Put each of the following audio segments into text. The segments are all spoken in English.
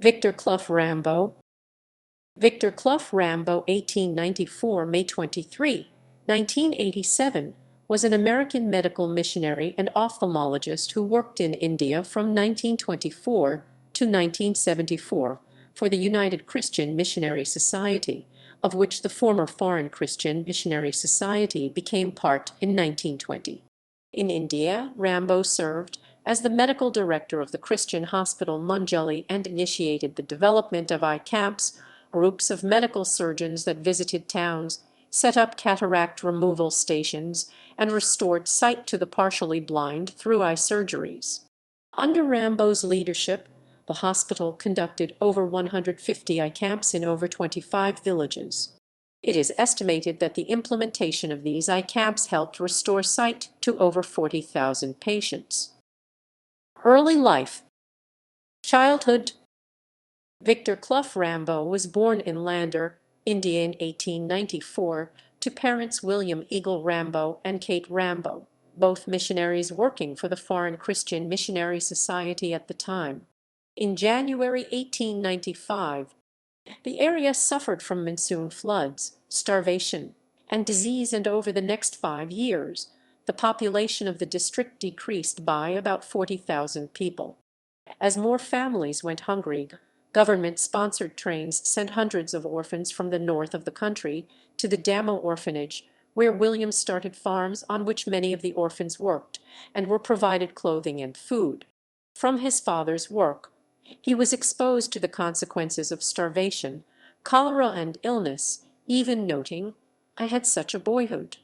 Victor Clough Rambo. Victor Clough Rambo, 1894 May 23, 1987, was an American medical missionary and ophthalmologist who worked in India from 1924 to 1974 for the United Christian Missionary Society, of which the former Foreign Christian Missionary Society became part in 1920. In India, Rambo served as the medical director of the Christian Hospital Mungeli and initiated the development of eye camps, groups of medical surgeons that visited towns, set up cataract removal stations, and restored sight to the partially blind through eye surgeries. Under Rambo's leadership, the hospital conducted over 150 eye camps in over 25 villages. It is estimated that the implementation of these eye camps helped restore sight to over 40,000 patients. Early life. Childhood. Victor Clough Rambo was born in Lander, India in 1894 to parents William Eagle Rambo and Kate Rambo, both missionaries working for the Foreign Christian Missionary Society at the time. In January 1895, the area suffered from monsoon floods, starvation, and disease, and over the next 5 years, the population of the district decreased by about 40,000 people. As more families went hungry, government-sponsored trains sent hundreds of orphans from the north of the country to the Damo orphanage, where William started farms on which many of the orphans worked and were provided clothing and food. From his father's work, he was exposed to the consequences of starvation, cholera, and illness, even noting, "I had such a boyhood.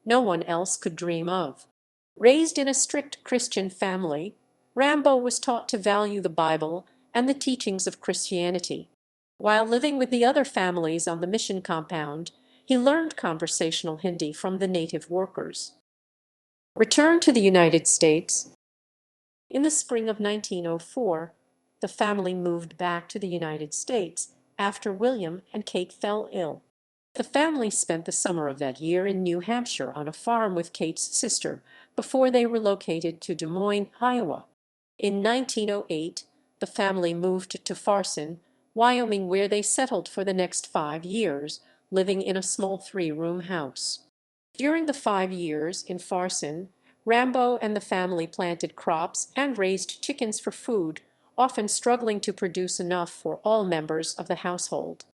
No one else could dream of." Raised in a strict Christian family, Rambo was taught to value the Bible and the teachings of Christianity. While living with the other families on the mission compound, he learned conversational Hindi from the native workers. Return to the United States. In the spring of 1904, the family moved back to the United States after William and Kate fell ill. The family spent the summer of that year in New Hampshire on a farm with Kate's sister before they relocated to Des Moines, Iowa. In 1908, the family moved to Farson, Wyoming, where they settled for the next 5 years, living in a small 3-room house. During the 5 years in Farson, Rambo and the family planted crops and raised chickens for food, often struggling to produce enough for all members of the household.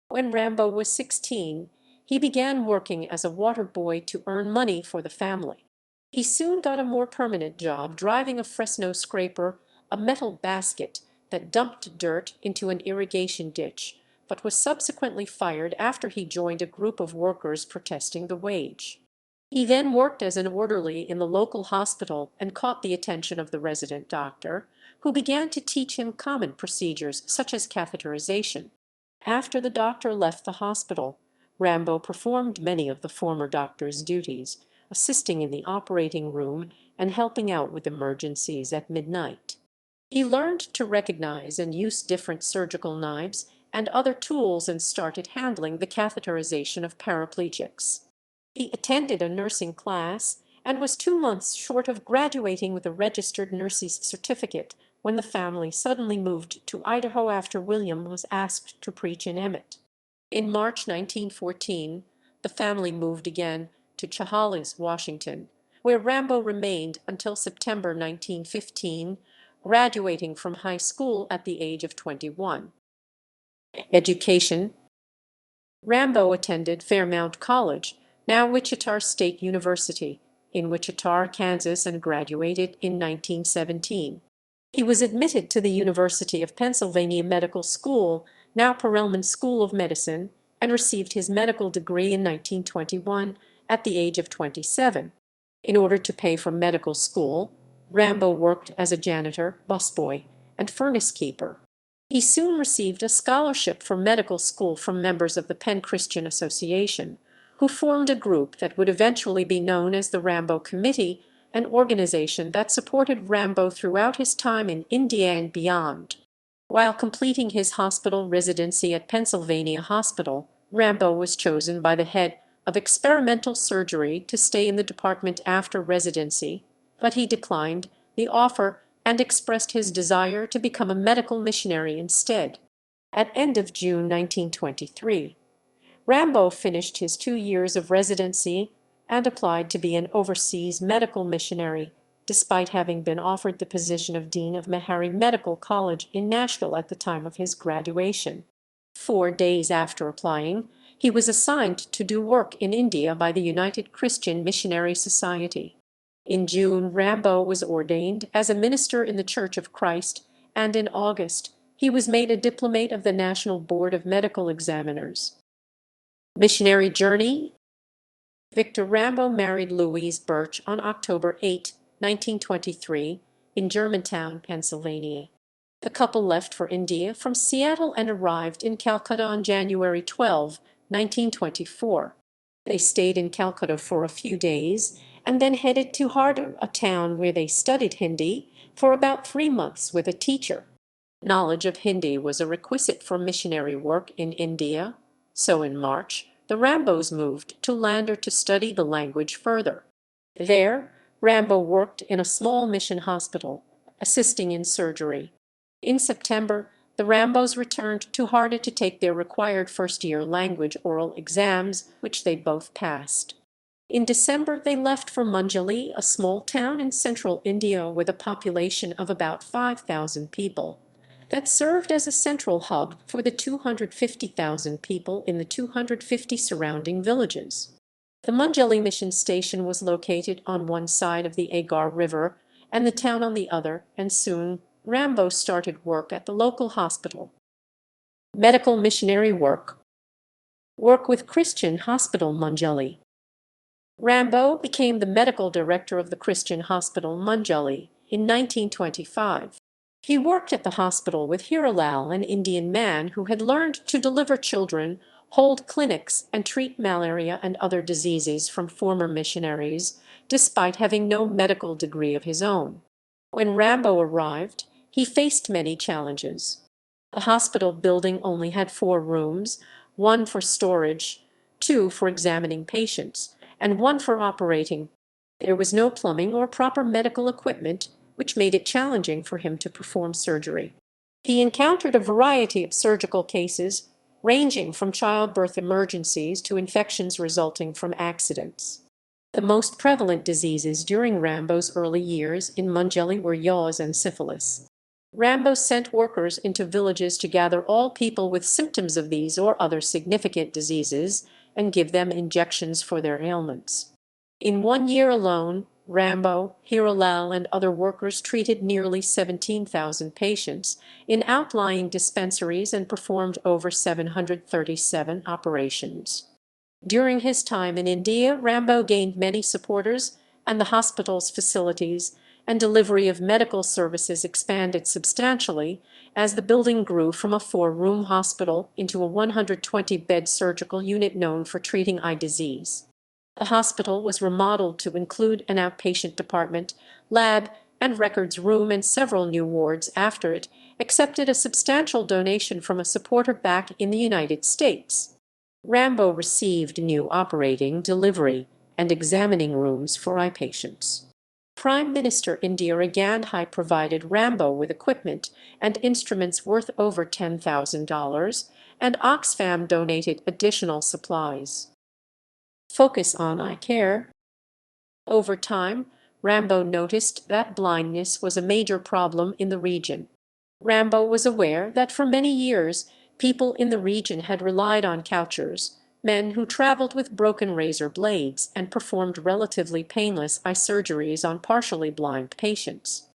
When Rambo was 16, he began working as a water boy to earn money for the family. He soon got a more permanent job driving a Fresno scraper, a metal basket that dumped dirt into an irrigation ditch, but was subsequently fired after he joined a group of workers protesting the wage. He then worked as an orderly in the local hospital and caught the attention of the resident doctor, who began to teach him common procedures such as catheterization. After the doctor left the hospital, Rambo performed many of the former doctor's duties, assisting in the operating room and helping out with emergencies at midnight. He learned to recognize and use different surgical knives and other tools and started handling the catheterization of paraplegics. He attended a nursing class and was 2 months short of graduating with a registered nurse's certificate when the family suddenly moved to Idaho after William was asked to preach in Emmett. In March 1914, the family moved again to Chehalis, Washington, where Rambo remained until September 1915, graduating from high school at the age of 21. Education. Rambo attended Fairmount College, now Wichita State University, in Wichita, Kansas, and graduated in 1917. He was admitted to the University of Pennsylvania Medical School, now Perelman School of Medicine, and received his medical degree in 1921 at the age of 27. In order to pay for medical school, Rambo worked as a janitor, busboy, and furnace keeper. He soon received a scholarship for medical school from members of the Penn Christian Association, who formed a group that would eventually be known as the Rambo Committee, an organization that supported Rambo throughout his time in India and beyond. While completing his hospital residency at Pennsylvania Hospital, Rambo was chosen by the head of experimental surgery to stay in the department after residency, but he declined the offer and expressed his desire to become a medical missionary instead. At end of June 1923, Rambo finished his 2 years of residency and applied to be an overseas medical missionary, despite having been offered the position of Dean of Meharry Medical College in Nashville at the time of his graduation. 4 days after applying, he was assigned to do work in India by the United Christian Missionary Society. In June, Rambo was ordained as a minister in the Church of Christ, and in August, he was made a diplomate of the National Board of Medical Examiners. Missionary Journey. Victor Rambo married Louise Birch on October 8, 1923, in Germantown, Pennsylvania. The couple left for India from Seattle and arrived in Calcutta on January 12, 1924. They stayed in Calcutta for a few days and then headed to Hardar, a town where they studied Hindi for about 3 months with a teacher. Knowledge of Hindi was a requisite for missionary work in India, so in March, the Rambos moved to Lander to study the language further. There, Rambo worked in a small mission hospital, assisting in surgery. In September, the Rambos returned to Hardar to take their required first-year language oral exams, which they both passed. In December, they left for Mungeli, a small town in central India with a population of about 5,000 people, that served as a central hub for the 250,000 people in the 250 surrounding villages. The Mungeli mission station was located on one side of the Agar River and the town on the other, and soon Rambo started work at the local hospital. Medical missionary work. Work with Christian Hospital Mungeli. Rambo became the medical director of the Christian Hospital Mungeli in 1925. He worked at the hospital with Hiralal, an Indian man who had learned to deliver children, hold clinics, and treat malaria and other diseases from former missionaries, despite having no medical degree of his own. When Rambo arrived, he faced many challenges. The hospital building only had 4 rooms, 1 for storage, 2 for examining patients, and 1 for operating. There was no plumbing or proper medical equipment, which made it challenging for him to perform surgery. He encountered a variety of surgical cases, ranging from childbirth emergencies to infections resulting from accidents. The most prevalent diseases during Rambo's early years in Mungeli were yaws and syphilis. Rambo sent workers into villages to gather all people with symptoms of these or other significant diseases and give them injections for their ailments. In 1 year alone, Rambo, Hiralal, and other workers treated nearly 17,000 patients in outlying dispensaries and performed over 737 operations. During his time in India, Rambo gained many supporters, and the hospital's facilities and delivery of medical services expanded substantially as the building grew from a 4-room hospital into a 120-bed surgical unit known for treating eye disease. The hospital was remodeled to include an outpatient department, lab, and records room, and several new wards after it accepted a substantial donation from a supporter back in the United States. Rambo received new operating, delivery, and examining rooms for eye patients. Prime Minister Indira Gandhi provided Rambo with equipment and instruments worth over $10,000, and Oxfam donated additional supplies. Focus on eye care. Over time, Rambo noticed that blindness was a major problem in the region. Rambo was aware that for many years, people in the region had relied on couchers, men who traveled with broken razor blades and performed relatively painless eye surgeries on partially blind patients.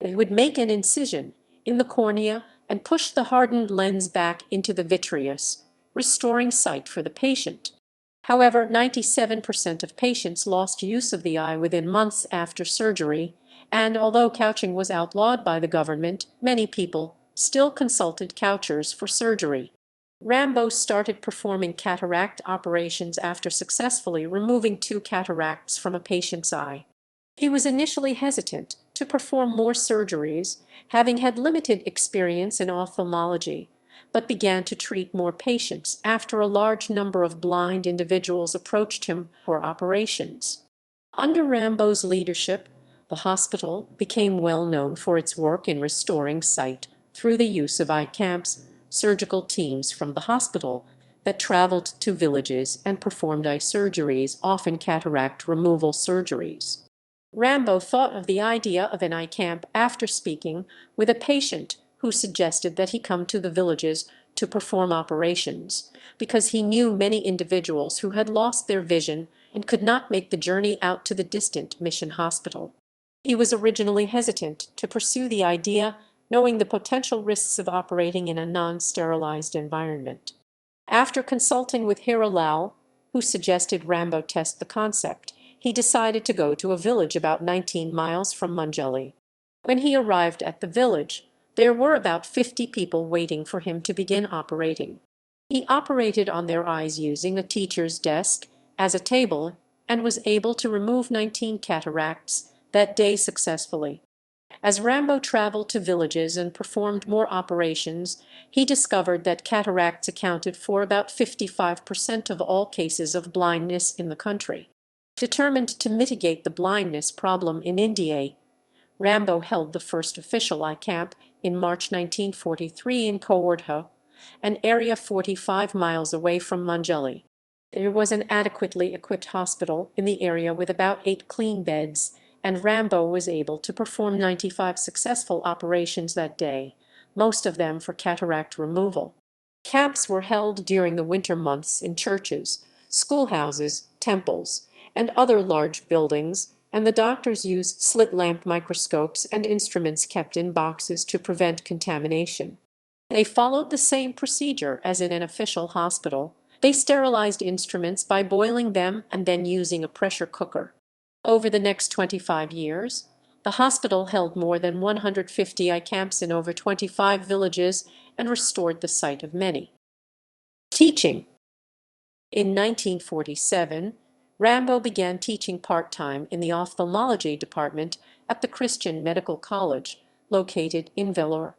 They would make an incision in the cornea and push the hardened lens back into the vitreous, restoring sight for the patient. However, 97% of patients lost use of the eye within months after surgery, and although couching was outlawed by the government, many people still consulted couchers for surgery. Rambo started performing cataract operations after successfully removing 2 cataracts from a patient's eye. He was initially hesitant to perform more surgeries, having had limited experience in ophthalmology, but began to treat more patients after a large number of blind individuals approached him for operations. Under Rambo's leadership, The hospital became well known for its work in restoring sight through the use of eye camps, surgical teams from the hospital that traveled to villages and performed eye surgeries, often cataract removal surgeries. Rambo thought of the idea of an eye camp after speaking with a patient who suggested that he come to the villages to perform operations, because he knew many individuals who had lost their vision and could not make the journey out to the distant mission hospital. He was originally hesitant to pursue the idea, knowing the potential risks of operating in a non-sterilized environment. After consulting with Hiralal, who suggested Rambo test the concept, he decided to go to a village about 19 miles from Mungeli. When he arrived at the village, there were about 50 people waiting for him to begin operating. He operated on their eyes using a teacher's desk as a table and was able to remove 19 cataracts that day successfully. As Rambo traveled to villages and performed more operations, he discovered that cataracts accounted for about 55% of all cases of blindness in the country. Determined to mitigate the blindness problem in India, Rambo held the first official eye camp in March 1943 in Kowardha, an area 45 miles away from Mungeli. There was an adequately equipped hospital in the area with about 8 clean beds, and Rambo was able to perform 95 successful operations that day, most of them for cataract removal. Camps were held during the winter months in churches, schoolhouses, temples, and other large buildings, and the doctors used slit-lamp microscopes and instruments kept in boxes to prevent contamination. They followed the same procedure as in an official hospital. They sterilized instruments by boiling them and then using a pressure cooker. Over the next 25 years, the hospital held more than 150 eye camps in over 25 villages and restored the sight of many. Teaching. In 1947, Rambo began teaching part-time in the ophthalmology department at the Christian Medical College, located in Vellore.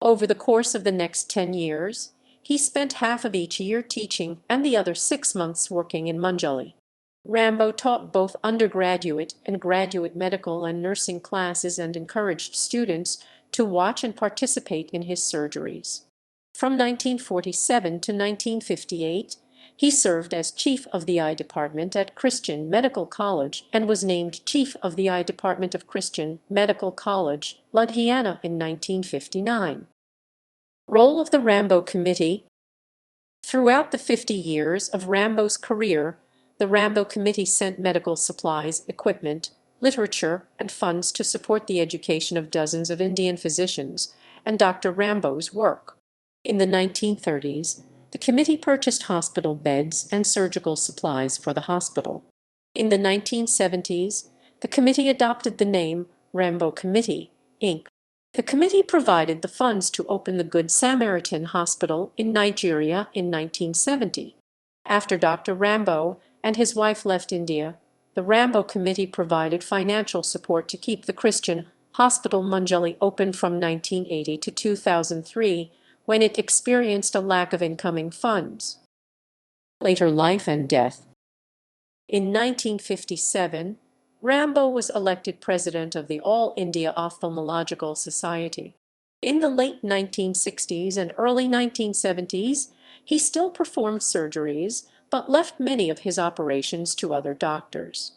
Over the course of the next 10 years, he spent half of each year teaching and the other 6 months working in Mungeli. Rambo taught both undergraduate and graduate medical and nursing classes and encouraged students to watch and participate in his surgeries. From 1947 to 1958, he served as chief of the eye department at Christian Medical College and was named chief of the eye department of Christian Medical College, Ludhiana in 1959. Role of the Rambo Committee. Throughout the 50 years of Rambo's career, the Rambo Committee sent medical supplies, equipment, literature, and funds to support the education of dozens of Indian physicians and Dr. Rambo's work. In the 1930s, the committee purchased hospital beds and surgical supplies for the hospital. In the 1970s, the committee adopted the name Rambo Committee, Inc. The committee provided the funds to open the Good Samaritan Hospital in Nigeria in 1970. After Dr. Rambo and his wife left India, the Rambo Committee provided financial support to keep the Christian Hospital Mungeli open from 1980 to 2003, when it experienced a lack of incoming funds. Later life and death. In 1957, Rambo was elected president of the All India Ophthalmological Society. In the late 1960s and early 1970s, he still performed surgeries, but left many of his operations to other doctors.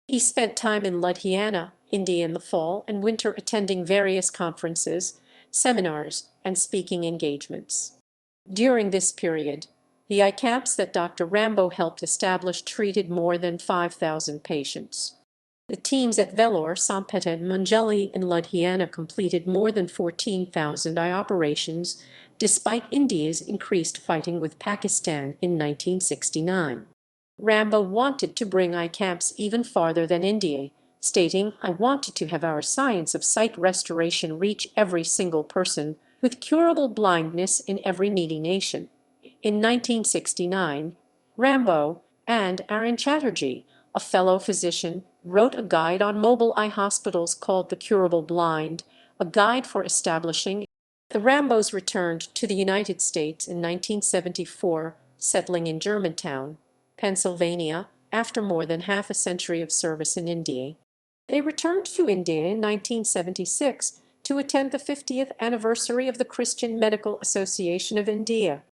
He spent time in Ludhiana, India in the fall and winter attending various conferences, seminars, and speaking engagements. During this period, the eye camps that Dr. Rambo helped establish treated more than 5,000 patients. The teams at Vellore, Sampeta, and Mungeli in Ludhiana completed more than 14,000 eye operations, despite India's increased fighting with Pakistan in 1969. Rambo wanted to bring eye camps even farther than India, stating, "I wanted to have our science of sight restoration reach every single person with curable blindness in every needy nation." In 1969, Rambo and Arun Chatterjee, a fellow physician, wrote a guide on mobile eye hospitals called The Curable Blind, a guide for establishing. The Rambos returned to the United States in 1974, settling in Germantown, Pennsylvania, after more than half a century of service in India. They returned to India in 1976 to attend the 50th anniversary of the Christian Medical Association of India.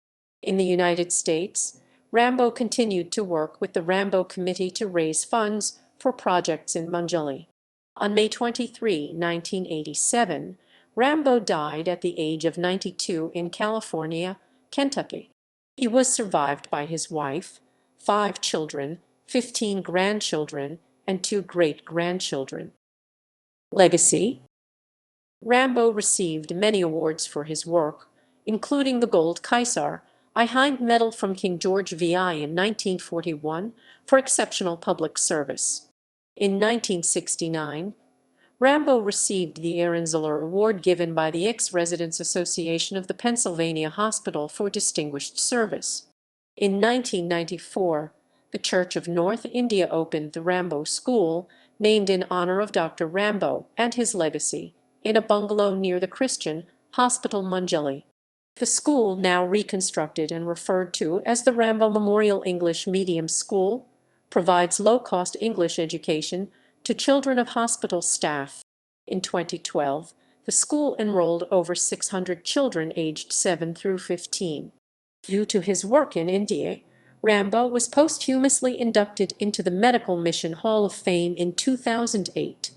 In the United States, Rambo continued to work with the Rambo Committee to raise funds for projects in Mungeli. On May 23, 1987, Rambo died at the age of 92 in California, Kentucky. He was survived by his wife, 5 children, 15 grandchildren, and 2 great-grandchildren. Legacy. Rambo received many awards for his work, including the Gold Kaiser, I Hind Medal from King George VI in 1941 for exceptional public service. In 1969, Rambo received the Ehrenzoller Award given by the Ex-Residents Association of the Pennsylvania Hospital for distinguished service. In 1994, the Church of North India opened the Rambo School, named in honor of Dr. Rambo and his legacy, in a bungalow near the Christian Hospital Mungeli. The school, now reconstructed and referred to as the Rambo Memorial English Medium School, provides low-cost English education to children of hospital staff. In 2012, the school enrolled over 600 children aged 7 through 15. Due to his work in India, Rambo was posthumously inducted into the Medical Mission Hall of Fame in 2008.